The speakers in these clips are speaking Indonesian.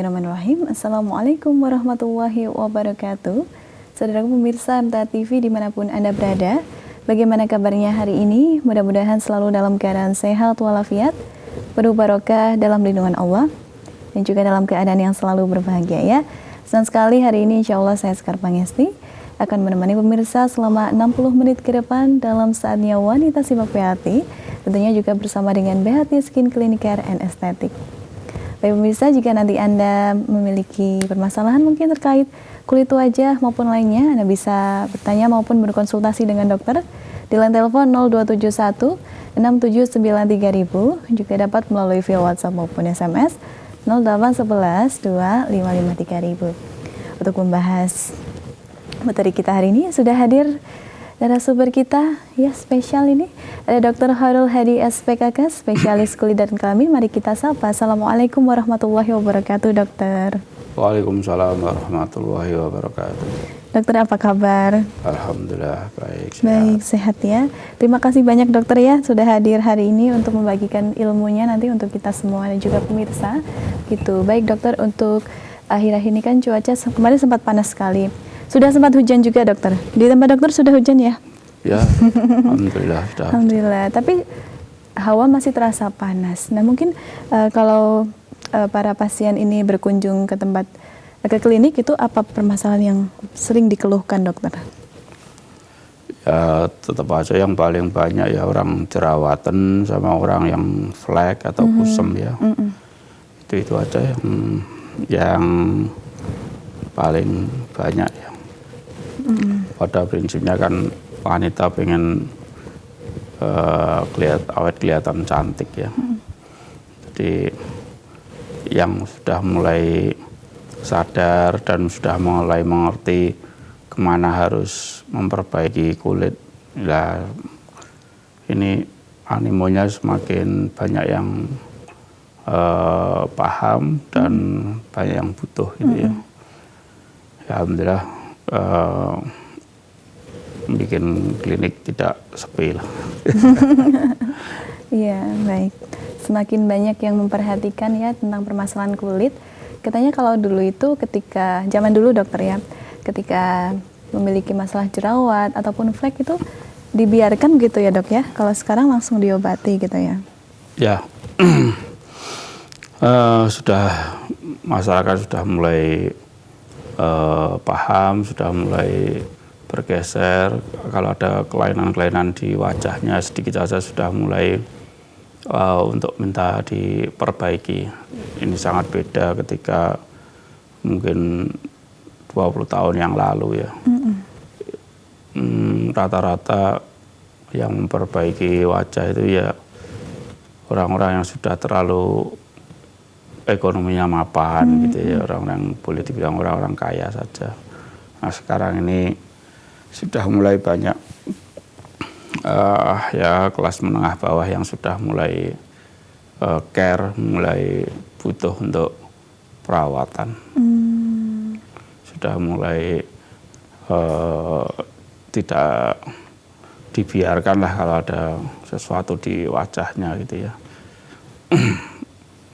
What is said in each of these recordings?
Bismillahirrahmanirrahim. Assalamualaikum warahmatullahi wabarakatuh. Saudara pemirsa MTA TV dimanapun Anda berada, bagaimana kabarnya hari ini? Mudah-mudahan selalu dalam keadaan sehat walafiat, penuh barokah dalam lindungan Allah, dan juga dalam keadaan yang selalu berbahagia ya. Senang sekali hari ini insya Allah saya Sekar Pangesti akan menemani pemirsa selama 60 menit ke depan dalam saatnya Wanita Simak BHT, tentunya juga bersama dengan BHT Skin Clinic Care and Aesthetic. Baik pemirsa, jika nanti Anda memiliki permasalahan mungkin terkait kulit wajah maupun lainnya, Anda bisa bertanya maupun berkonsultasi dengan dokter di line telepon 0271 6793000, juga dapat melalui via WhatsApp maupun SMS 0811 2553000. Untuk membahas materi kita hari ini sudah hadir narasumber kita ya spesial ini, ada Dr. Khairul Hadi SPKK, spesialis kulit dan kelamin. Mari kita sapa. Assalamualaikum warahmatullahi wabarakatuh, dokter. Waalaikumsalam warahmatullahi wabarakatuh. Dokter, apa kabar? Alhamdulillah baik. Baik, sehat ya. Terima kasih banyak dokter ya sudah hadir hari ini untuk membagikan ilmunya nanti untuk kita semua dan juga pemirsa. Gitu. Baik dokter, untuk akhir-akhir ini kan cuaca kemarin sempat panas sekali. Sudah sempat hujan juga dokter. Di tempat dokter sudah hujan ya? Ya, alhamdulillah sudah. Alhamdulillah. Tapi hawa masih terasa panas. Nah mungkin kalau para pasien ini berkunjung ke tempat ke klinik, itu apa permasalahan yang sering dikeluhkan dokter? Ya tetap aja yang paling banyak ya orang jerawatan sama orang yang flek atau kusam ya. Itu aja yang paling banyak ya. Pada prinsipnya kan wanita pengen kelihatan cantik ya. Jadi yang sudah mulai sadar dan sudah mulai mengerti kemana harus memperbaiki kulit, ya ini animonya semakin banyak yang paham dan banyak yang butuh gitu ya. Alhamdulillah bikin klinik tidak sepi lah. Iya, baik. Semakin banyak yang memperhatikan ya tentang permasalahan kulit. Katanya kalau dulu itu ketika zaman dulu dokter ya, ketika memiliki masalah jerawat ataupun flek itu dibiarkan gitu ya dok ya. Kalau sekarang langsung diobati gitu ya. Ya. Masyarakat sudah mulai paham, sudah mulai bergeser. Kalau ada kelainan-kelainan di wajahnya sedikit saja sudah mulai untuk minta diperbaiki. Ini sangat beda ketika mungkin 20 tahun yang lalu ya. Rata-rata yang memperbaiki wajah itu ya orang-orang yang sudah terlalu ekonominya mapan gitu ya, orang-orang boleh dibilang orang-orang kaya saja. Nah sekarang ini sudah mulai banyak ya kelas menengah bawah yang sudah mulai care, mulai butuh untuk perawatan. Sudah mulai tidak dibiarkan lah kalau ada sesuatu di wajahnya gitu ya.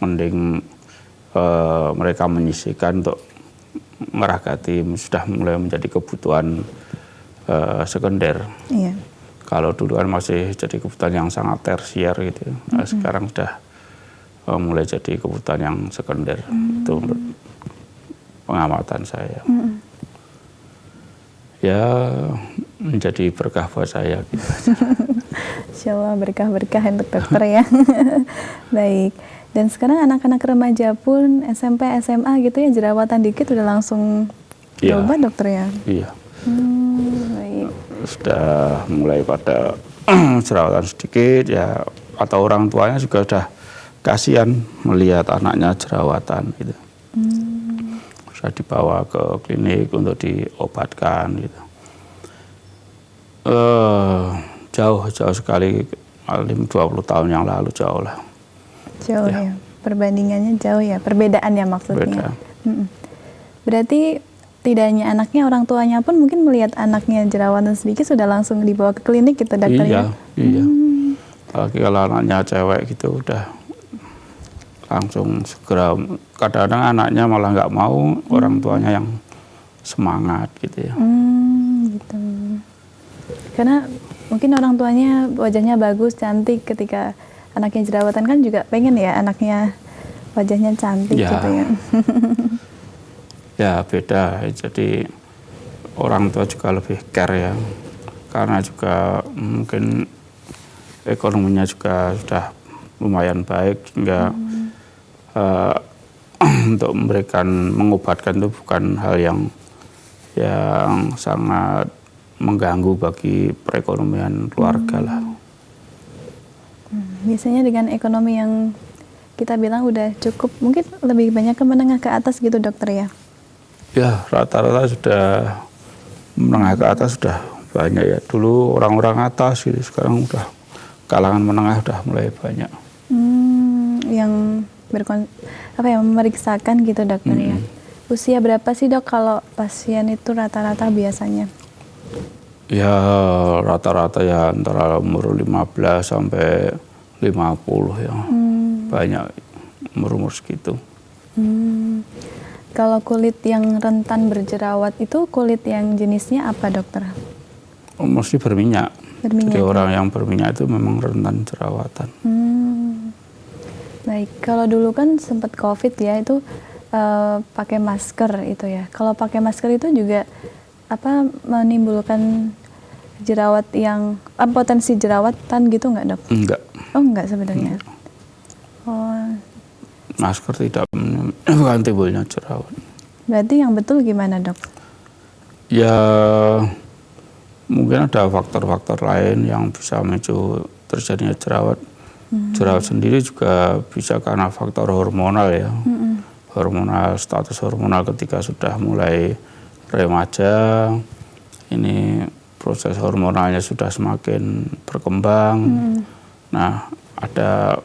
Mending mereka menyisihkan untuk meragati, sudah mulai menjadi kebutuhan sekunder. Iya. Kalau dulu kan masih jadi kebutuhan yang sangat tersier gitu. Nah, sekarang sudah mulai jadi kebutuhan yang sekunder. Itu menurut pengamatan saya. Ya menjadi berkah buat saya gitu. Insya Allah berkah-berkah untuk dokter ya. Baik. Dan sekarang anak-anak remaja pun SMP, SMA gitu ya, jerawatan dikit udah langsung berobat dokter ya? Iya. Baik. Sudah mulai pada jerawatan sedikit ya, atau orang tuanya juga sudah kasihan melihat anaknya jerawatan gitu. Sudah dibawa ke klinik untuk diobatkan gitu. Jauh sekali, 20 tahun yang lalu jauh lah. Jauh ya. Perbandingannya jauh ya, perbedaannya maksudnya. Berarti tidak hanya anaknya, orang tuanya pun mungkin melihat anaknya jerawatan sedikit sudah langsung dibawa ke klinik gitu dokter ya? Iya. Apalagi kalau anaknya cewek gitu udah langsung segera. Kadang-kadang anaknya malah nggak mau, orang tuanya yang semangat gitu ya. Gitu. Karena mungkin orang tuanya wajahnya bagus, cantik, ketika anaknya jerawatan kan juga pengen ya anaknya wajahnya cantik Ya. gitu ya. Ya beda, jadi orang tua juga lebih care ya, karena juga mungkin ekonominya juga sudah lumayan baik sehingga untuk mengobatkan itu bukan hal yang sangat mengganggu bagi perekonomian keluarga lah. Biasanya dengan ekonomi yang kita bilang udah cukup, mungkin lebih banyak ke menengah ke atas gitu dokter ya? Ya rata-rata sudah menengah ke atas sudah banyak ya. Dulu orang-orang atas gitu, sekarang udah kalangan menengah udah mulai banyak. Yang memeriksakan gitu dokter ya. Usia berapa sih dok kalau pasien itu rata-rata biasanya? Ya rata-rata ya antara umur 15 sampai 50 ya. Banyak umur-umur segitu. Kalau kulit yang rentan berjerawat itu kulit yang jenisnya apa dokter? Mesti berminyak. Jadi Ya? orang yang berminyak itu memang rentan jerawatan. Baik, kalau dulu kan sempat COVID ya itu pakai masker itu ya. Kalau pakai masker itu juga menimbulkan jerawat yang potensi jerawatan gitu nggak dok? Enggak. Oh enggak sebenarnya. Oh. Masker tidak bukan timbulnya jerawat. Berarti yang betul gimana dok? Ya mungkin ada faktor-faktor lain yang bisa memicu terjadinya jerawat. Jerawat sendiri juga bisa karena faktor hormonal ya. Hormonal, status hormonal ketika sudah mulai remaja, ini proses hormonalnya sudah semakin berkembang. Nah, ada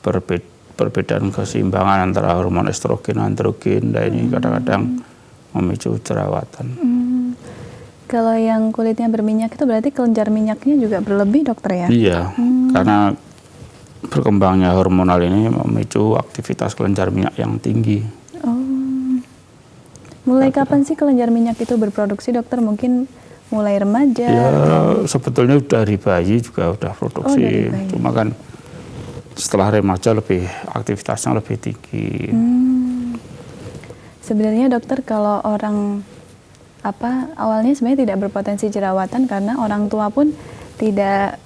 perbedaan keseimbangan antara hormon estrogen, androgen, dan ini kadang-kadang memicu jerawatan. Kalau yang kulitnya berminyak itu berarti kelenjar minyaknya juga berlebih dokter ya? Iya, karena berkembangnya hormonal ini memicu aktivitas kelenjar minyak yang tinggi. Mulai kapan sih kelenjar minyak itu berproduksi dokter? Mungkin mulai remaja? Ya sebetulnya dari bayi juga udah produksi, cuma kan setelah remaja aktivitasnya lebih tinggi. Sebenarnya dokter kalau orang awalnya sebenarnya tidak berpotensi jerawatan karena orang tua pun tidak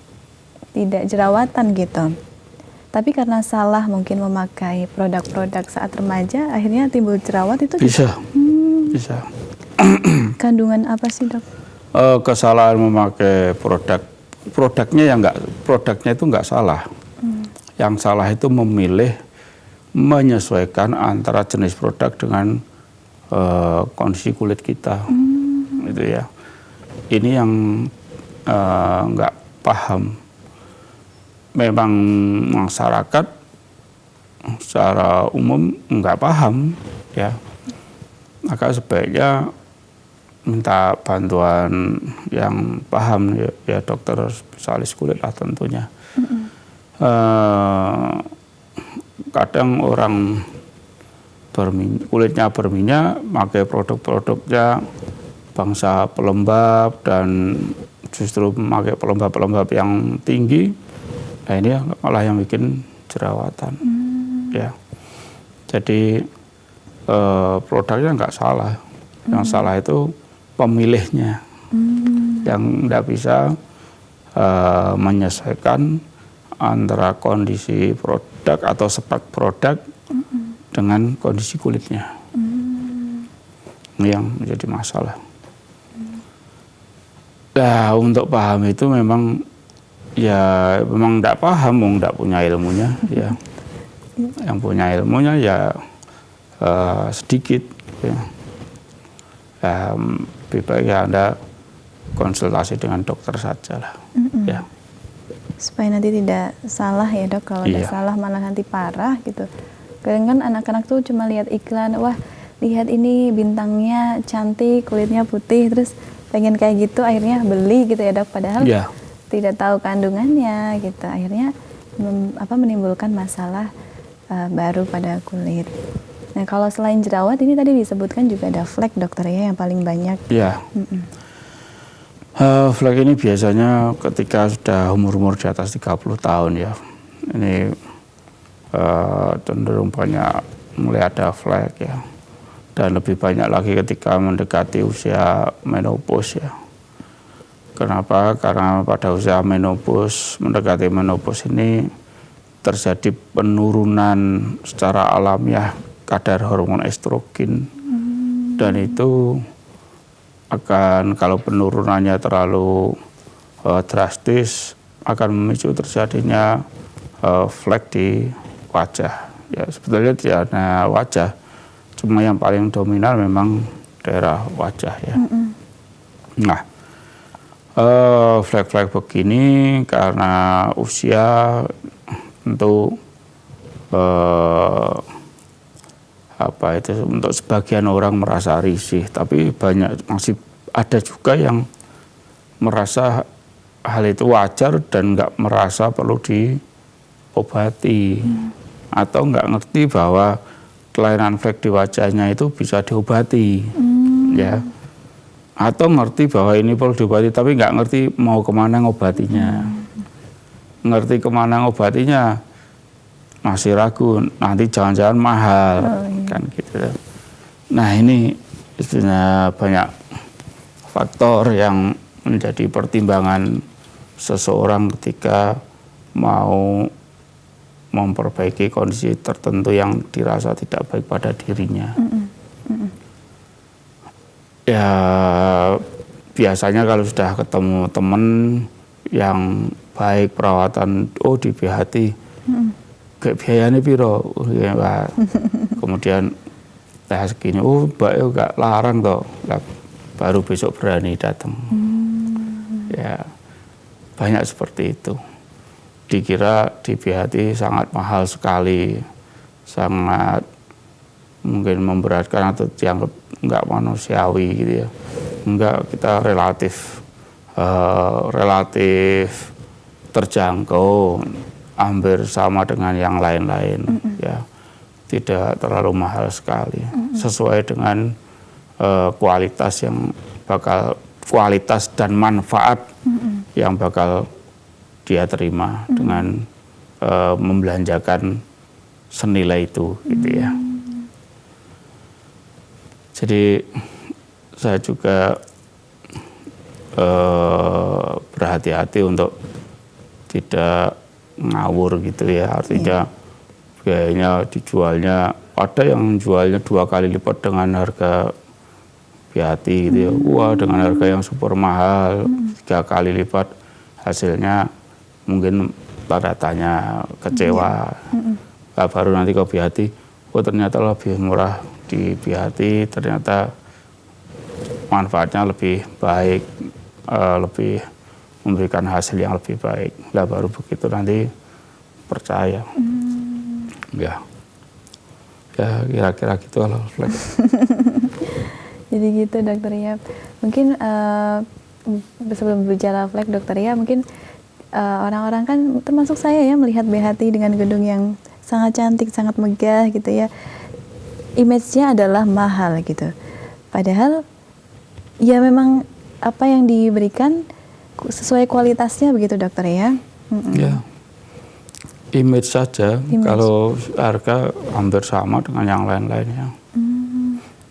jerawatan gitu. Tapi karena salah mungkin memakai produk-produk saat remaja, akhirnya timbul jerawat itu bisa. Bisa. Kandungan apa sih dok? Kesalahan memakai produknya itu nggak salah. Yang salah itu menyesuaikan antara jenis produk dengan kondisi kulit kita, gitu ya. Ini yang nggak paham. Memang masyarakat secara umum nggak paham, ya. Maka sebaiknya minta bantuan yang paham ya dokter spesialis kulit lah tentunya. Kadang orang kulitnya berminyak, pakai produk-produknya bangsa pelembab dan justru memakai pelembab-pelembab yang tinggi. Nah ini malah yang bikin jerawatan, ya. Jadi produknya nggak salah, yang salah itu pemilihnya, yang nggak bisa menyesuaikan antara kondisi produk atau spek produk dengan kondisi kulitnya, yang menjadi masalah. Nah untuk paham itu memang nggak paham, nggak punya ilmunya, ya. Yang punya ilmunya ya sedikit, ya. Lebih baik ya Anda konsultasi dengan dokter saja lah, ya. Supaya nanti tidak salah ya dok, kalau udah salah malah nanti parah gitu. Kadang kan anak-anak tuh cuma lihat iklan, wah lihat ini bintangnya cantik, kulitnya putih, terus pengen kayak gitu, akhirnya beli gitu ya dok, padahal tidak tahu kandungannya gitu, akhirnya menimbulkan masalah baru pada kulit. Nah, kalau selain jerawat ini tadi disebutkan juga ada flek dokter ya yang paling banyak. Ya. Flek ini biasanya ketika sudah umur-umur di atas 30 tahun ya. Ini cenderung banyak mulai ada flek ya. Dan lebih banyak lagi ketika mendekati usia menopause ya. Kenapa? Karena pada usia menopause, mendekati menopause ini terjadi penurunan secara alamiah kadar hormon estrogen. Dan itu akan, kalau penurunannya terlalu drastis, akan memicu terjadinya flek di wajah. Ya, sebetulnya tidak hanya wajah, cuma yang paling dominan memang daerah wajah ya. Nah, flek-flek begini karena usia tentu untuk sebagian orang merasa risih, tapi masih ada juga yang merasa hal itu wajar dan nggak merasa perlu diobati, atau nggak ngerti bahwa kelainan flek di wajahnya itu bisa diobati, ya, atau ngerti bahwa ini perlu diobati tapi nggak ngerti mau kemana ngobatinya, ngerti kemana ngobatinya masih ragu, nanti jangan-jangan mahal, kan gitu. Nah, ini istilahnya banyak faktor yang menjadi pertimbangan seseorang ketika mau memperbaiki kondisi tertentu yang dirasa tidak baik pada dirinya. Ya, biasanya kalau sudah ketemu teman yang baik perawatan, di BHT, kayak biayanya piro, kemudian segini, mbak gak larang toh, baru besok berani datang. Ya, banyak seperti itu. Dikira di BHT sangat mahal sekali, sangat mungkin memberatkan atau dianggap nggak manusiawi gitu ya. Enggak, kita relatif terjangkau, hampir sama dengan yang lain-lain, ya, tidak terlalu mahal sekali, sesuai dengan kualitas dan manfaat yang bakal dia terima dengan membelanjakan senilai itu, gitu ya. Jadi saya juga berhati-hati untuk tidak ngawur gitu ya, artinya biayanya dijualnya, ada yang jualnya 2 kali lipat dengan harga BHT gitu ya. Wah, dengan harga yang super mahal, 3 kali lipat, hasilnya mungkin tanda tanya, kecewa. Baru nanti ke BHT, ternyata lebih murah di BHT, ternyata manfaatnya lebih baik, lebih memberikan hasil yang lebih baik. Lah baru begitu nanti percaya. Ya kira-kira gitu kalau flek. Jadi gitu dokter ya. Mungkin sebelum bicara flek dokter ya, mungkin orang-orang kan termasuk saya ya melihat BHT dengan gedung yang sangat cantik, sangat megah gitu ya. Image-nya adalah mahal gitu. Padahal ya memang apa yang diberikan sesuai kualitasnya begitu dokter ya. Ya, image saja. Kalau harga hampir sama dengan yang lain-lainnya,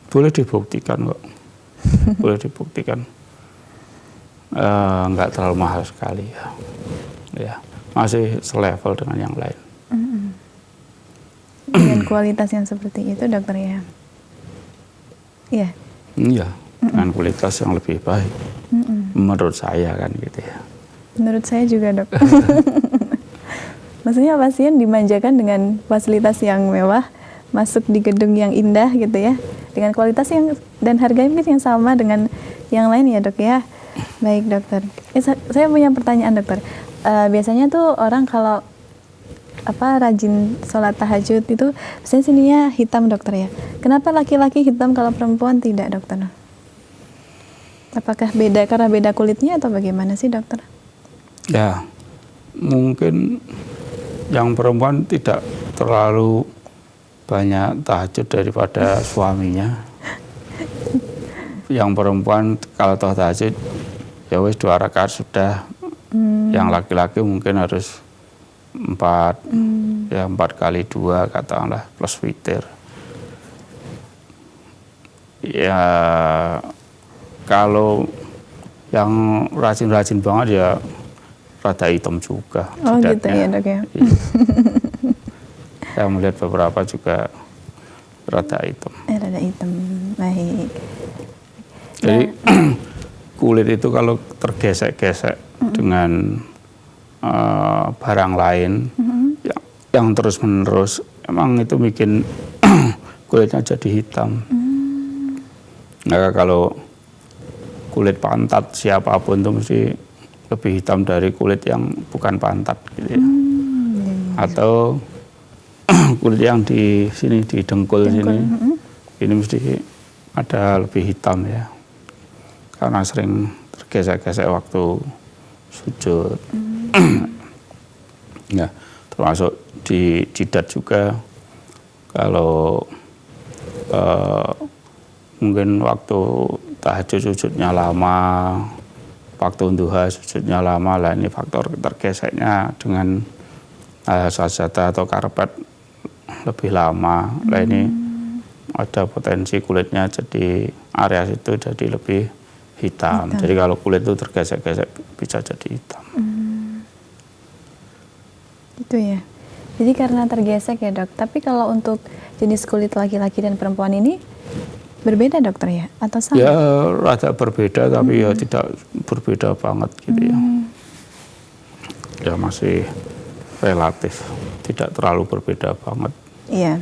boleh dibuktikan kok. Boleh dibuktikan, nggak terlalu mahal sekali ya. Ya, masih selevel dengan yang lain. Dengan kualitas yang seperti itu dokter ya. Iya. Iya, dengan kualitas yang lebih baik. Menurut saya kan gitu ya. Menurut saya juga dok. Maksudnya pasien dimanjakan dengan fasilitas yang mewah, masuk di gedung yang indah gitu ya, dengan kualitas yang dan harganya mungkin yang sama dengan yang lain ya dok ya. Baik dokter. Saya punya pertanyaan dokter. Biasanya tuh orang kalau rajin sholat tahajud itu biasanya sininya hitam dokter ya. Kenapa laki-laki hitam kalau perempuan tidak dokter? Apakah beda karena beda kulitnya atau bagaimana sih dokter? Ya, mungkin yang perempuan tidak terlalu banyak tahajud daripada suaminya. Yang perempuan kalau toh tahajud ya wis 2 rakaat sudah. Yang laki-laki mungkin harus 4, ya 4 kali 2 katakanlah plus witir. Ya kalau yang rajin-rajin banget ya rada hitam juga. Oh gitu ya dok ya. Saya melihat beberapa juga rada hitam. Rada hitam, baik. Jadi kulit itu kalau tergesek-gesek dengan barang lain yang terus-menerus, emang itu bikin kulitnya jadi hitam. Nah, kalau kulit pantat siapapun itu mesti lebih hitam dari kulit yang bukan pantat gitu ya. Atau kulit yang di sini di dengkul sini, ini mesti ada lebih hitam ya. Karena sering tergesek-gesek waktu sujud. Ya, termasuk di jidat juga. Kalau mungkin waktu tahajud sujudnya lama, waktu duha sujudnya lama, lah ini faktor tergeseknya dengan sajadah atau karpet lebih lama. Lah ini ada potensi kulitnya jadi area situ jadi lebih hitam. Jadi kalau kulit itu tergesek-gesek bisa jadi hitam. Itu ya. Jadi karena tergesek ya dok. Tapi kalau untuk jenis kulit laki-laki dan perempuan ini berbeda dokter ya? Atau sama? Ya rada berbeda tapi ya tidak berbeda banget gitu ya. Ya masih relatif. Tidak terlalu berbeda banget. Iya.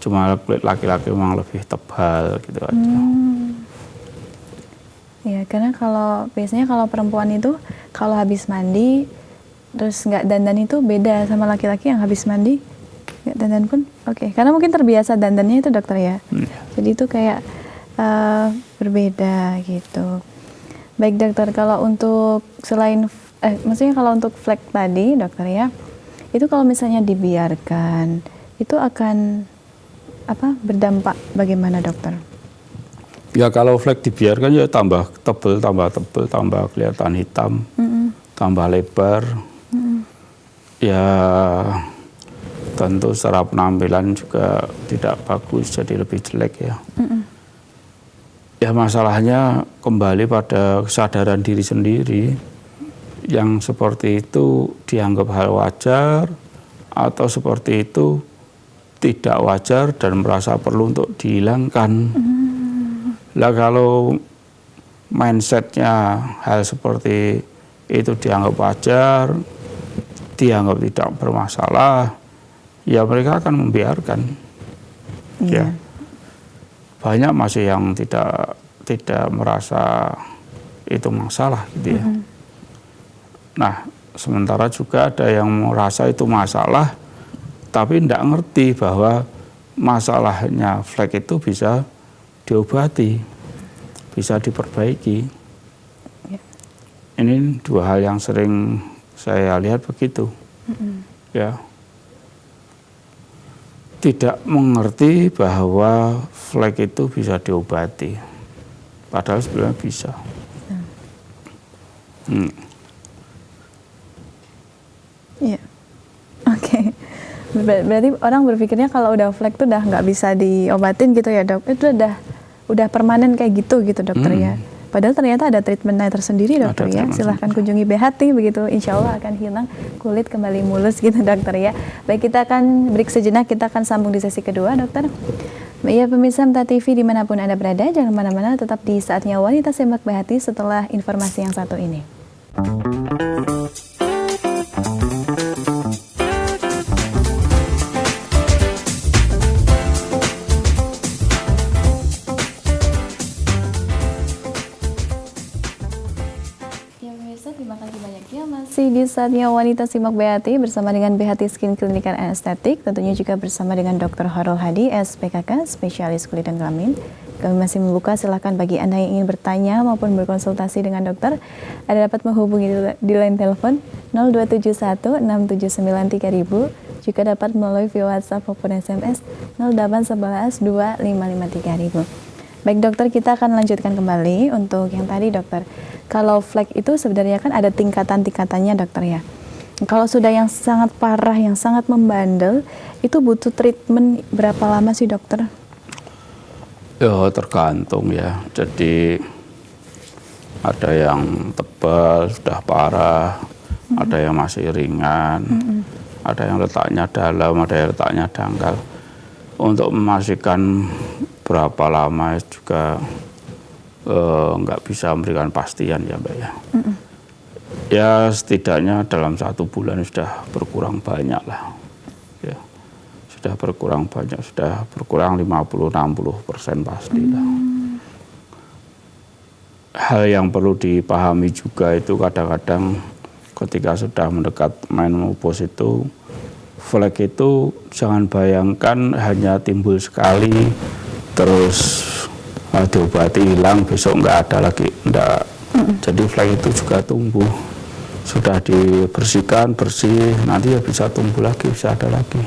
Cuma kulit laki-laki memang lebih tebal gitu aja. Ya, karena biasanya kalau perempuan itu kalau habis mandi terus nggak dandan itu beda sama laki-laki yang habis mandi nggak dandan pun oke. Karena mungkin terbiasa dandannya itu dokter ya. Jadi itu kayak berbeda gitu. Baik dokter, kalau untuk maksudnya kalau untuk flek tadi dokter ya, itu kalau misalnya dibiarkan itu akan berdampak bagaimana dokter? Ya kalau flek dibiarkan ya tambah tebel, tambah kelihatan hitam, tambah lebar. Ya tentu secara penampilan juga tidak bagus, jadi lebih jelek ya. Ya masalahnya kembali pada kesadaran diri sendiri. Yang seperti itu dianggap hal wajar atau seperti itu tidak wajar dan merasa perlu untuk dihilangkan. Lah kalau mindsetnya hal seperti itu dianggap wajar, dianggap tidak bermasalah, ya mereka akan membiarkan. Ya, banyak masih yang tidak merasa itu masalah gitu ya. Nah, sementara juga ada yang merasa itu masalah, tapi tidak ngerti bahwa masalahnya flek itu bisa diobati, bisa diperbaiki. Ini 2 hal yang sering saya lihat begitu. Ya, tidak mengerti bahwa flek itu bisa diobati, padahal sebenarnya bisa. Iya, oke. Berarti orang berpikirnya kalau udah flek tuh udah nggak bisa diobatin gitu ya dok? Itu udah permanen kayak gitu dokter ya? Padahal ternyata ada treatmentnya tersendiri dokter ya. Silahkan kunjungi BHT begitu, insya Allah akan hilang kulit kembali mulus gitu dokter ya. Baik, kita akan break sejenak, kita akan sambung di sesi kedua dokter. Ya pemirsa MTA TV dimanapun Anda berada, jangan kemana-mana, tetap di Saatnya Wanita Simak BHT setelah informasi yang satu ini. Masih di Saatnya Wanita Simak BHT bersama dengan BHT Skin Clinic and Aesthetic, tentunya juga bersama dengan Dr. Horul Hadi, SPKK, Spesialis Kulit dan Kelamin. Kami masih membuka, silahkan bagi Anda yang ingin bertanya maupun berkonsultasi dengan dokter, Anda dapat menghubungi di line telepon 0271 679 3000, juga dapat melalui via WhatsApp maupun SMS 0811 2553 000. Baik dokter, kita akan lanjutkan kembali untuk yang tadi dokter. Kalau flek itu sebenarnya kan ada tingkatan-tingkatannya dokter ya. Kalau sudah yang sangat parah, yang sangat membandel, itu butuh treatment berapa lama sih dokter? Ya tergantung ya. Jadi ada yang tebal, sudah parah, ada yang masih ringan, ada yang letaknya dalam, ada yang letaknya dangkal. Untuk memastikan berapa lama juga nggak bisa memberikan pastian ya Mbak ya. Ya setidaknya dalam 1 bulan sudah berkurang banyak lah. Ya, sudah berkurang banyak, sudah berkurang 50-60% pasti lah. Hal yang perlu dipahami juga itu kadang-kadang ketika sudah mendekat menopause itu, flek itu jangan bayangkan hanya timbul sekali terus diobati hilang besok nggak ada lagi, enggak. Jadi flek itu juga tumbuh, sudah dibersihkan bersih nanti ya bisa tumbuh lagi, bisa ada lagi.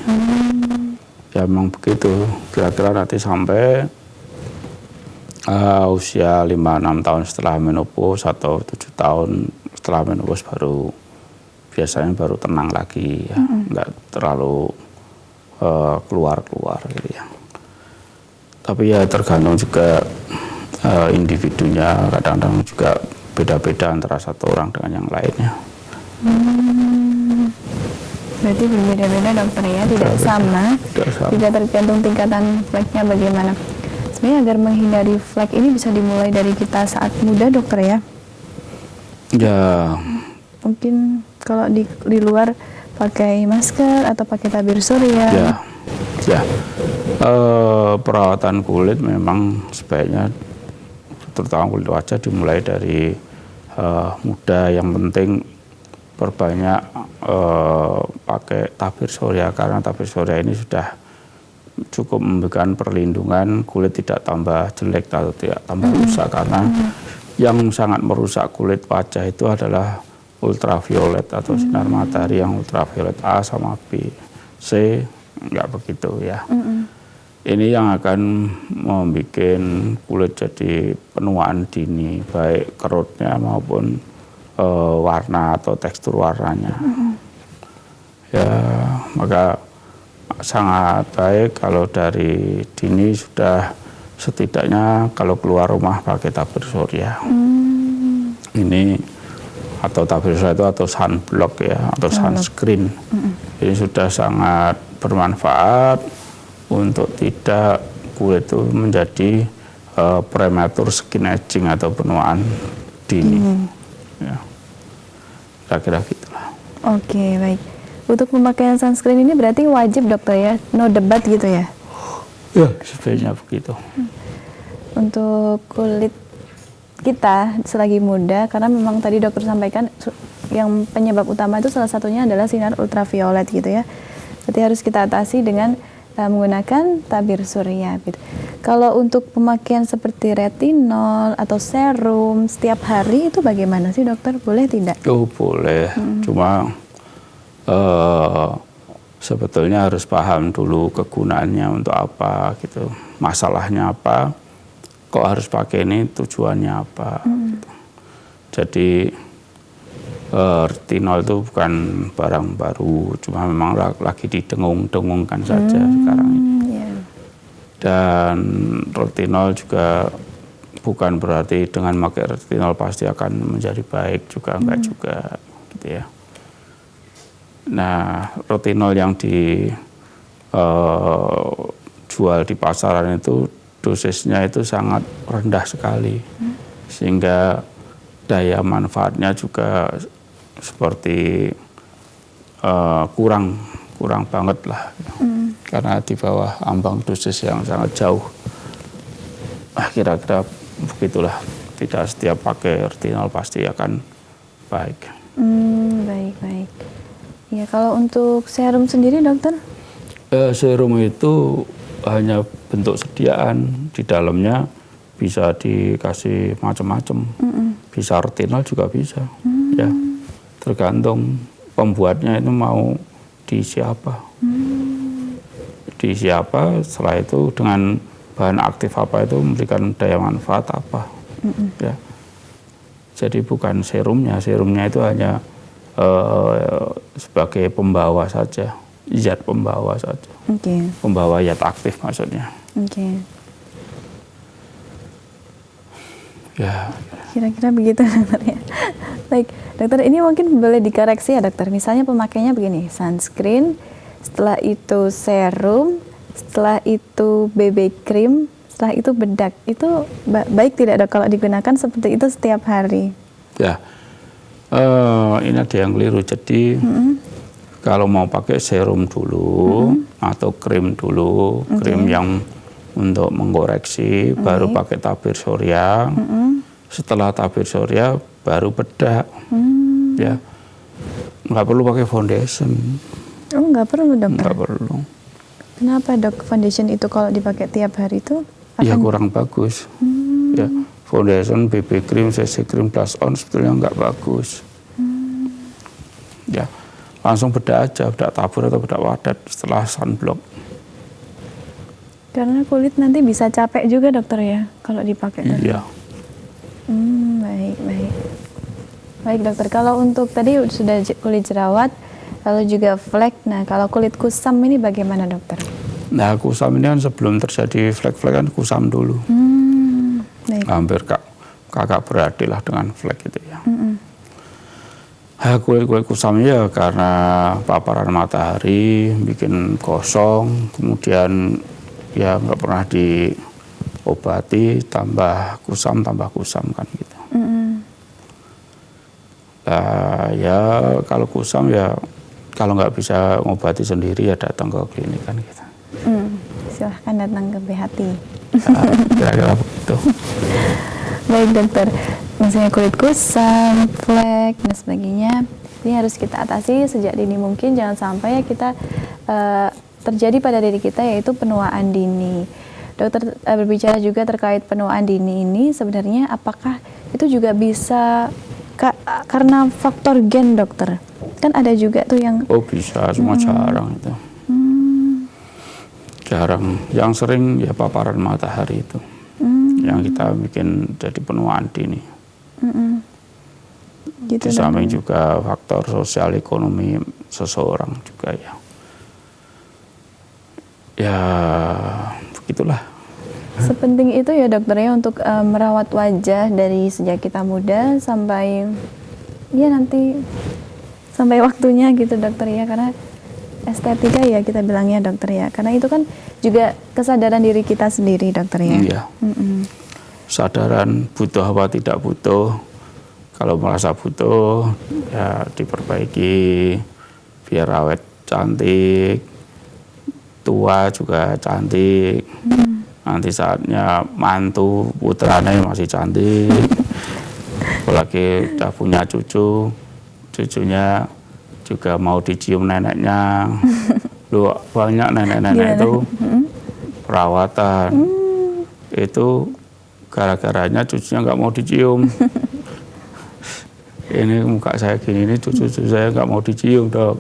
Ya memang begitu, kira-kira nanti sampai usia 5-6 tahun setelah menopause atau 7 tahun setelah menopause biasanya baru tenang lagi ya, nggak terlalu keluar gitu ya. Tapi ya tergantung juga individunya, kadang-kadang juga beda-beda antara satu orang dengan yang lainnya. Berarti berbeda-beda dokter ya, tidak sama, tidak tergantung tingkatan fleknya bagaimana. Sebenarnya agar menghindari flek ini bisa dimulai dari kita saat muda dokter ya? Ya. Mungkin kalau di luar pakai masker atau pakai tabir surya. Ya. Perawatan kulit memang sebaiknya terutama kulit wajah dimulai dari muda. Yang penting perbanyak pakai tabir surya karena tabir surya ini sudah cukup memberikan perlindungan, kulit tidak tambah jelek atau tidak tambah rusak karena yang sangat merusak kulit wajah itu adalah ultraviolet atau sinar matahari yang ultraviolet A sama B, C enggak begitu ya. Ini yang akan membuat kulit jadi penuaan dini, baik kerutnya maupun warna atau tekstur warnanya. Ya maka sangat baik kalau dari dini sudah setidaknya kalau keluar rumah pakai tabir surya. Ini atau tabir surya itu atau sunblock ya atau sunscreen. Ini sudah sangat bermanfaat untuk tidak kulit itu menjadi prematur skin aging atau penuaan dini. Ya. Kira-kira gitulah. Oke, baik. Untuk pemakaian sunscreen ini berarti wajib dokter ya, no debat gitu ya? Ya, sebenarnya begitu. Untuk kulit kita selagi muda, karena memang tadi dokter sampaikan yang penyebab utama itu salah satunya adalah sinar ultraviolet gitu ya. Berarti harus kita atasi dengan menggunakan tabir surya gitu. Kalau untuk pemakaian seperti retinol atau serum setiap hari itu bagaimana sih dokter? Boleh tidak? Oh boleh, cuma sebetulnya harus paham dulu kegunaannya untuk apa gitu, masalahnya apa, kok harus pakai ini, tujuannya apa. Gitu. Jadi retinol itu bukan barang baru, cuma memang lagi didengung-dengungkan saja sekarang ini. Dan retinol juga bukan berarti dengan pakai retinol pasti akan menjadi baik juga, enggak juga gitu ya. Nah, retinol yang dijual di pasaran itu dosisnya itu sangat rendah sekali, sehingga daya manfaatnya juga seperti kurang banget lah, karena di bawah ambang dosis yang sangat jauh. Kira-kira begitulah, tidak setiap pakai retinol pasti akan baik. Baik. Ya, kalau untuk serum sendiri dokter? Serum itu hanya bentuk sediaan, di dalamnya bisa dikasih macam-macam. Bisa retinol juga bisa. Ya, tergantung pembuatnya itu mau diisi apa. Diisi apa, setelah itu dengan bahan aktif apa itu memberikan daya manfaat apa. Ya. Jadi bukan serumnya itu hanya sebagai pembawa saja, zat pembawa saja. Pembawa zat aktif maksudnya. Ya. Kira-kira begitu dokter ya. Baik, dokter, ini mungkin boleh dikoreksi ya dokter. Misalnya pemakainya begini, sunscreen, setelah itu serum, setelah itu BB cream, setelah itu bedak. Itu baik tidak dok kalau digunakan seperti itu setiap hari? Ya, ini ada yang keliru. Jadi kalau mau pakai serum dulu atau krim dulu, krim yang untuk mengkoreksi, baru pakai tabir surya. Setelah tabir surya baru bedak. Ya, nggak perlu pakai foundation. Oh, nggak perlu dokter? Nggak perlu. Kenapa dok foundation itu kalau dipakai tiap hari itu? Ya kurang bagus. Ya, foundation, BB cream, CC cream, plus on sebetulnya nggak bagus. Ya, langsung bedak aja, bedak tabur atau bedak wadat setelah sunblock. Karena kulit nanti bisa capek juga dokter ya kalau dipakai. Iya. Baik dokter, kalau untuk tadi sudah kulit jerawat, lalu juga flek. Nah, kalau kulit kusam ini bagaimana dokter? Nah, kusam ini kan sebelum terjadi flek-flek kan kusam dulu. Baik. Hampir kakak beradik lah dengan flek itu ya. Kulit-kulit kusam ya karena paparan matahari bikin gosong, kemudian ya nggak pernah diobati, tambah kusam kan gitu. Nah, ya kalau kusam ya kalau nggak bisa ngobati sendiri ya datang ke klinik kan gitu. Silahkan datang ke BHT. Kira-kira begitu. Baik dokter, misalnya kulit kusam, flek dan sebagainya, ini harus kita atasi sejak dini mungkin. Jangan sampai ya kita terjadi pada diri kita, yaitu penuaan dini. Dokter berbicara juga terkait penuaan dini ini, sebenarnya apakah itu juga bisa karena faktor gen dokter? Kan ada juga tuh yang... Oh bisa, cuma jarang itu. Jarang. Yang sering ya paparan matahari itu. Yang kita bikin jadi penuaan dini. Gitu, di samping juga faktor sosial ekonomi seseorang juga ya. Ya begitulah. Sepenting itu ya dokternya untuk merawat wajah dari sejak kita muda sampai ya nanti sampai waktunya gitu dokter ya, karena estetika ya kita bilangnya dokter ya, karena itu kan juga kesadaran diri kita sendiri dokter ya. Iya. Kesadaran butuh apa tidak butuh, kalau merasa butuh ya diperbaiki biar awet cantik, tua juga cantik. Nanti saatnya mantu putranya masih cantik, apalagi udah punya cucunya juga mau dicium neneknya. Lu banyak nenek-nenek itu perawatan itu gara-garanya cucunya nggak mau dicium. Ini muka saya gini, ini cucu saya nggak mau dicium dok.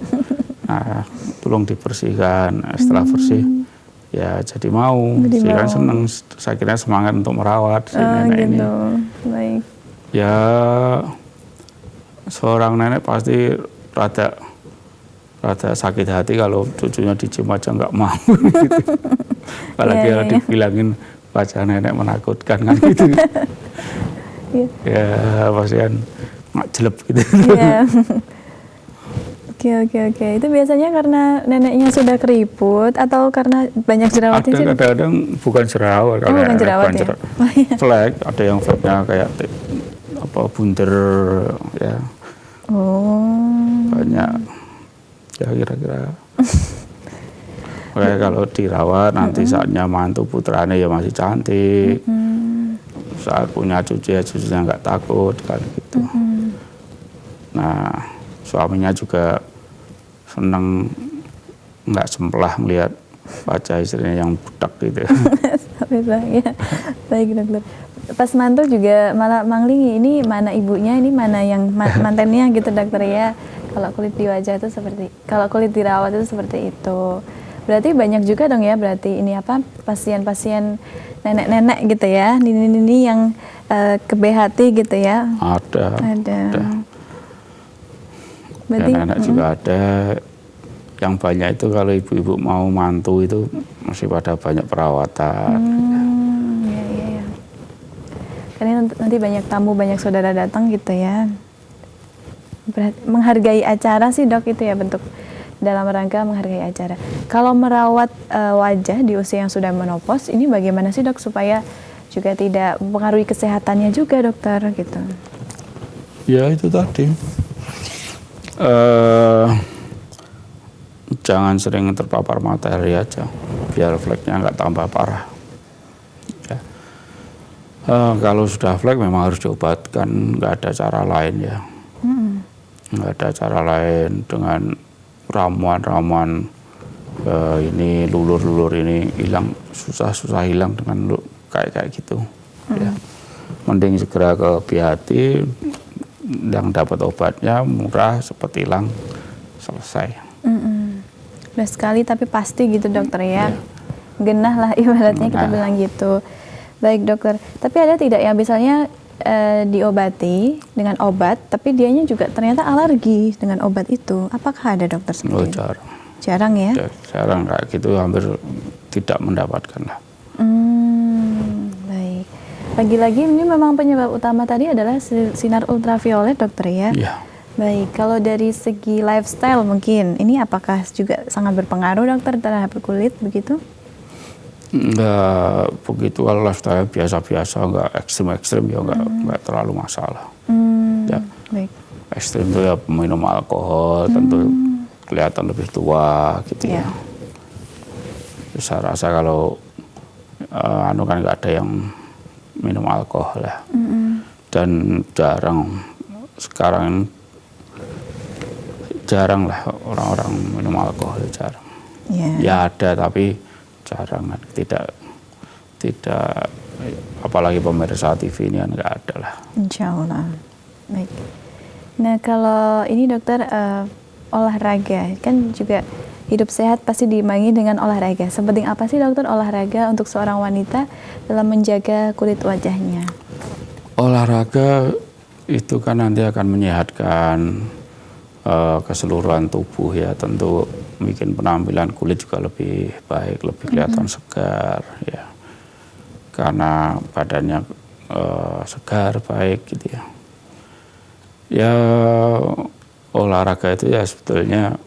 Nah, tolong dibersihkan. Setelah bersih ya jadi mau, jadi kan seneng, saya kira semangat untuk merawat si nenek gitu. ini. Baik. Ya seorang nenek pasti rada sakit hati kalau cucunya dicium aja nggak mau. Gitu. Apalagi kalau dibilangin wajah nenek menakutkan kan gitu. Ya pasti kan nggak jelek gitu. Oke. Itu biasanya karena neneknya sudah keriput atau karena banyak jerawatnya sih? Kadang-kadang bukan jerawat, bukan jerawat ya? Flek, ada yang fleknya kayak apa bunder ya. Banyak ya kira-kira. Kayak kalau dirawat nanti saatnya mantu putranya ya masih cantik. Saat punya cucu ya cucunya nggak takut kan gitu. Nah suaminya juga seneng, nggak semplah melihat wajah istrinya yang budak gitu. Ya. Baik dokter. Pas mantu juga malah manglingi, ini mana ibunya, ini mana yang mantennya gitu dokter ya. Kalau kulit di wajah itu kalau kulit dirawat itu seperti itu. Berarti banyak juga dong ya, berarti ini apa, pasien-pasien nenek-nenek gitu ya, nini-nini yang ke BHT gitu ya? Ada. Berarti nenek juga ada. Yang banyak itu kalau ibu-ibu mau mantu itu masih pada banyak perawatan. Iya. Karena nanti banyak tamu, banyak saudara datang gitu ya. Menghargai acara sih dok, itu ya bentuk dalam rangka menghargai acara. Kalau merawat wajah di usia yang sudah menopause, ini bagaimana sih dok supaya juga tidak mempengaruhi kesehatannya juga dokter gitu? Ya itu tadi. Jangan sering terpapar matahari aja, biar fleknya nggak tambah parah. Ya. Kalau sudah flek memang harus diobatkan, nggak ada cara lain ya. Nggak ada cara lain dengan ramuan-ramuan ini lulur-lulur ini hilang, susah hilang dengan kayak gitu. Ya. Mending segera ke BHT yang dapat obatnya murah, cepat hilang, selesai. Udah sekali tapi pasti gitu dokter ya. Genah lah ibaratnya kita bilang gitu. Baik dokter, tapi ada tidak yang misalnya diobati dengan obat tapi dianya juga ternyata alergi dengan obat itu? Apakah ada dokter seperti itu? Jarang. Jarang ya? Jarang, kayak gitu hampir tidak mendapatkan lah. Baik. Lagi-lagi ini memang penyebab utama tadi adalah sinar ultraviolet dokter ya? Iya. Baik, kalau dari segi lifestyle mungkin, ini apakah juga sangat berpengaruh dokter terhadap kulit begitu? Enggak begitu, kalau lifestyle biasa-biasa, enggak ekstrim-ekstrim ya, enggak terlalu masalah. Ya. Baik. Ekstrim itu ya minum alkohol, tentu kelihatan lebih tua gitu ya. Saya rasa kalau kan enggak ada yang minum alkohol ya. Dan sekarang jarang lah orang-orang minum alkohol, jarang. Ya ada tapi jarang, tidak apalagi pemirsa TV ini kan nggak ada lah. Insya Allah. Baik. Nah kalau ini dokter olahraga kan juga hidup sehat pasti diimbangi dengan olahraga. Sepenting apa sih dokter olahraga untuk seorang wanita dalam menjaga kulit wajahnya? Olahraga itu kan nanti akan menyehatkan keseluruhan tubuh ya, tentu bikin penampilan kulit juga lebih baik, lebih kelihatan segar ya, karena badannya segar, baik gitu ya. Ya olahraga itu ya sebetulnya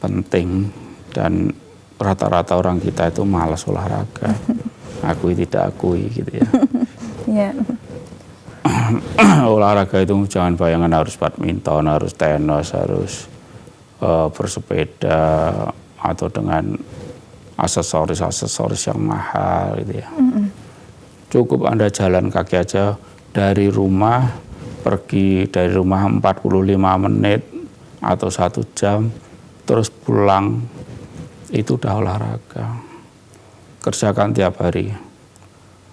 penting dan rata-rata orang kita itu malas olahraga, akui tidak akui gitu ya. Olahraga itu jangan bayangan harus badminton, harus tenis, harus bersepeda atau dengan aksesoris yang mahal gitu ya. Cukup Anda jalan kaki aja dari rumah, pergi dari rumah 45 menit atau 1 jam, terus pulang, itu udah olahraga. Kerjakan tiap hari,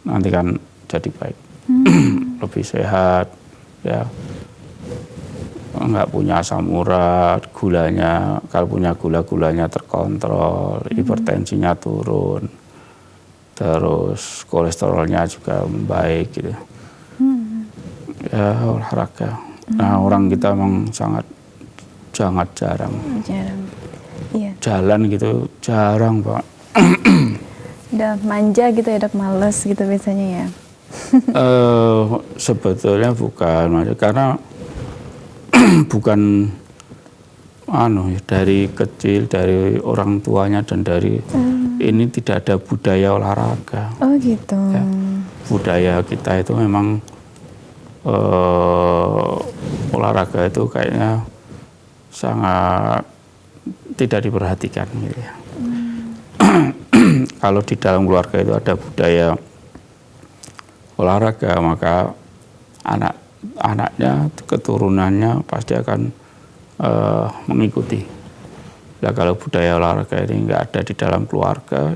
nanti kan jadi baik. Lebih sehat ya, nggak punya asam urat, gulanya kalau punya gulanya terkontrol, hipertensinya turun, terus kolesterolnya juga membaik gitu. Ya olahraga. Nah orang kita memang sangat jarang. Iya. Jalan gitu jarang Pak. Udah manja gitu ya dok, males gitu biasanya ya. Sebetulnya bukan, karena bukan dari kecil, dari orang tuanya dan dari ini tidak ada budaya olahraga. Oh gitu. Ya, budaya kita itu memang olahraga itu kayaknya sangat tidak diperhatikan gitu ya. Kalau di dalam keluarga itu ada budaya olahraga, maka anaknya, keturunannya pasti akan mengikuti. Nah, kalau budaya olahraga ini nggak ada di dalam keluarga,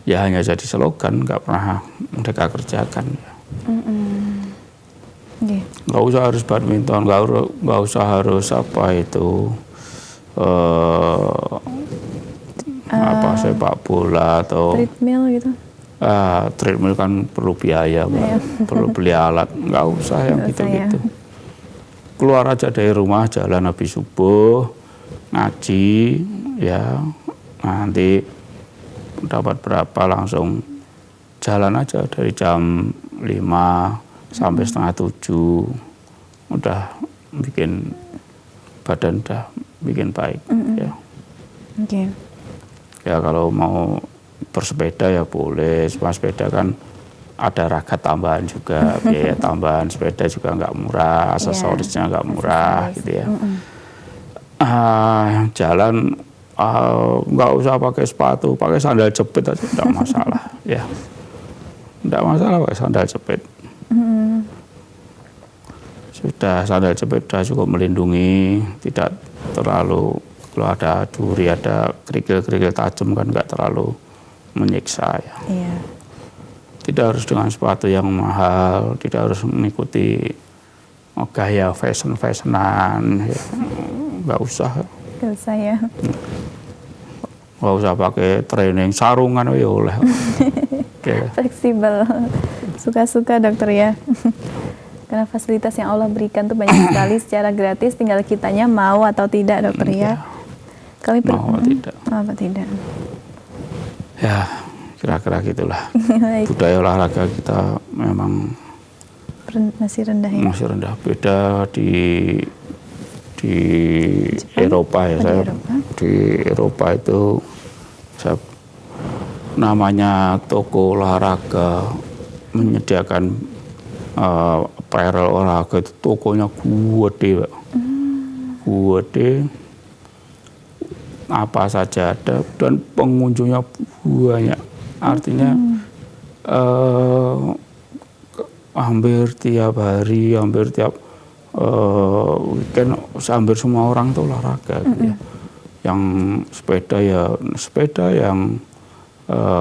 ya hanya jadi slogan, nggak pernah mereka kerjakan. Ya. Nggak usah harus badminton, nggak usah harus apa itu sepak bola atau treadmill gitu. Treadmill kan perlu biaya, perlu beli alat, nggak usah yang gitu-gitu. Keluar aja dari rumah, jalan habis subuh, ngaji, ya nanti dapat berapa langsung jalan aja dari jam 5 sampai setengah 7, udah bikin badan udah bikin baik. Ya. Ya kalau mau bersepeda ya boleh, cuma sepeda kan ada raga tambahan juga, biaya tambahan sepeda juga nggak murah, aksesorisnya nggak murah gitu ya. Jalan nggak usah pakai sepatu, pakai sandal jepit aja nggak masalah ya, nggak masalah pakai sandal jepit. Sudah sandal jepit sudah cukup melindungi, tidak terlalu, kalau ada duri, ada kerikil-kerikil tajam kan nggak terlalu menyiksa ya. Tidak harus dengan sepatu yang mahal, tidak harus mengikuti gaya fashion-fashionan, ya. Nggak usah. Nggak usah ya. Nggak usah pakai training, sarungan ya oleh. Fleksibel, suka-suka dokter ya. Karena fasilitas yang Allah berikan tuh banyak sekali secara gratis, tinggal kitanya mau atau tidak dokter ya. Kami mau tidak. Apa tidak. Ya, kira-kira gitulah. Budaya olahraga kita memang masih rendah ya. Masih rendah. Beda di Eropa ya. Saya di Eropa itu namanya toko olahraga menyediakan apparel olahraga itu tokonya gede, Pak. Gede. Apa saja ada dan pengunjungnya banyak, artinya hampir tiap hari, hampir tiap weekend hampir semua orang tuh olahraga gitu ya. Yang sepeda ya sepeda, yang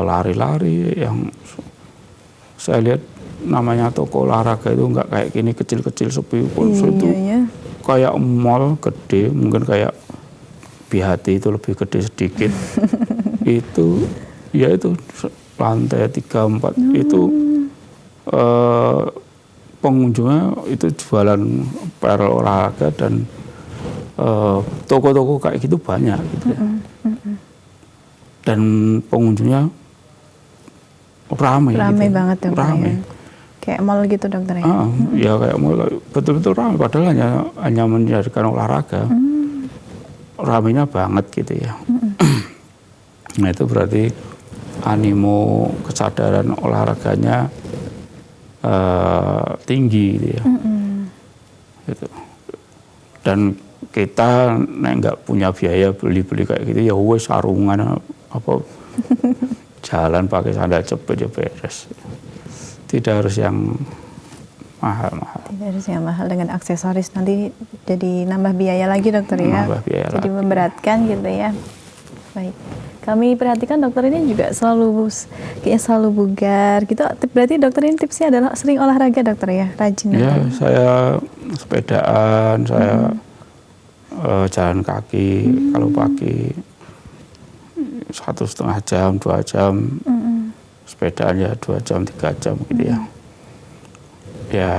lari-lari, yang saya lihat namanya toko olahraga itu nggak kayak gini kecil-kecil sepi, itu kayak mall gede, mungkin kayak BHT itu lebih gede sedikit. Itu ya itu lantai 3-4 itu pengunjungnya itu jualan apparel olahraga dan toko-toko kayak gitu banyak gitu ya. Dan pengunjungnya ramai gitu. Banget dong, ramai. Kayak mall gitu dokter ya. Ya kayak mall, betul-betul ramai, padahal hanya menjadikan olahraga. Ramainya banget gitu ya. Nah itu berarti animo, kesadaran olahraganya tinggi gitu ya. Gitu. Dan kita nggak punya biaya beli-beli kayak gitu ya wes sarungan apa jalan pakai sandal jepit ya beres. Tidak harus yang mahal-mahal. Tidak harus yang mahal, dengan aksesoris nanti jadi nambah biaya lagi dokter ya. Nambah biaya jadi lagi. Memberatkan gitu ya. Baik. Kami perhatikan dokter ini juga kayaknya selalu bugar gitu. Berarti dokter ini tipsnya adalah sering olahraga dokter ya, rajin. Ya, saya sepedaan, saya jalan kaki kalau pagi 1,5 jam, 2 jam. Sepedaan ya 2 jam, 3 jam gitu ya. Ya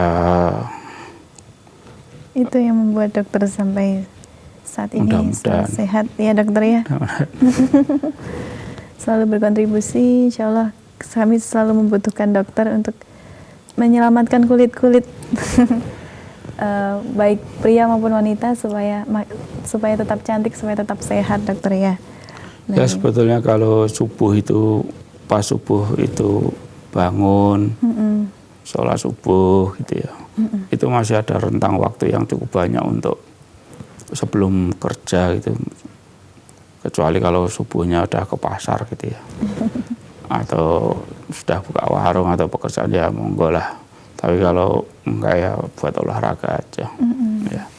itu yang membuat dokter sampai saat ini selalu sehat ya dokter ya. Selalu berkontribusi, insya Allah kami selalu membutuhkan dokter untuk menyelamatkan kulit-kulit baik pria maupun wanita supaya tetap cantik, supaya tetap sehat dokter ya. Ya sebetulnya kalau pas subuh itu bangun, sholat subuh gitu ya, itu masih ada rentang waktu yang cukup banyak untuk sebelum kerja gitu, kecuali kalau subuhnya udah ke pasar gitu ya, atau sudah buka warung atau pekerjaan ya monggo lah, tapi kalau enggak ya buat olahraga aja. Ya.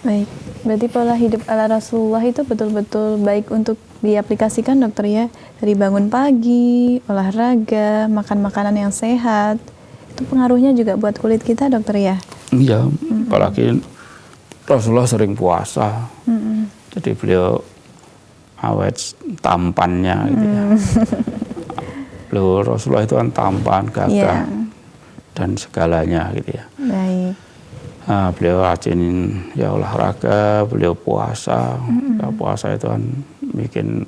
Baik, berarti pola hidup ala Rasulullah itu betul-betul baik untuk diaplikasikan dokter ya, dari bangun pagi, olahraga, makan makanan yang sehat, itu pengaruhnya juga buat kulit kita, dokter ya? Iya, apalagi Rasulullah sering puasa, jadi beliau awet tampannya gitu ya. Loh, Rasulullah itu kan tampan, gagah, dan segalanya gitu ya. Baik. Nah, beliau rajin ya olahraga, beliau puasa. Ya, puasa itu kan bikin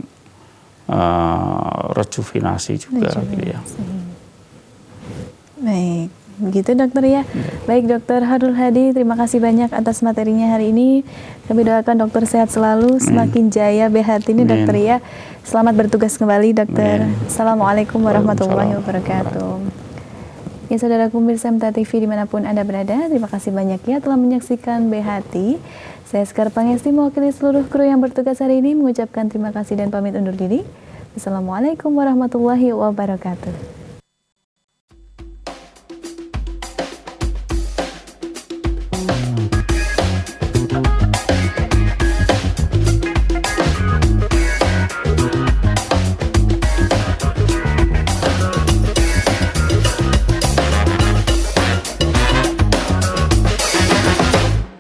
rejuvenasi juga gitu ya. Baik, begitu dokter ya. Baik Dokter Harul Hadi, terima kasih banyak atas materinya hari ini. Kami doakan dokter sehat selalu, semakin jaya BHT ini dokter ya. Selamat bertugas kembali dokter. Assalamualaikum warahmatullahi wabarakatuh. Ya saudara pemirsa MTA TV dimanapun Anda berada, terima kasih banyak ya telah menyaksikan BHT. Saya Sekar Pangesti mewakili seluruh kru yang bertugas hari ini mengucapkan terima kasih dan pamit undur diri. Assalamualaikum warahmatullahi wabarakatuh.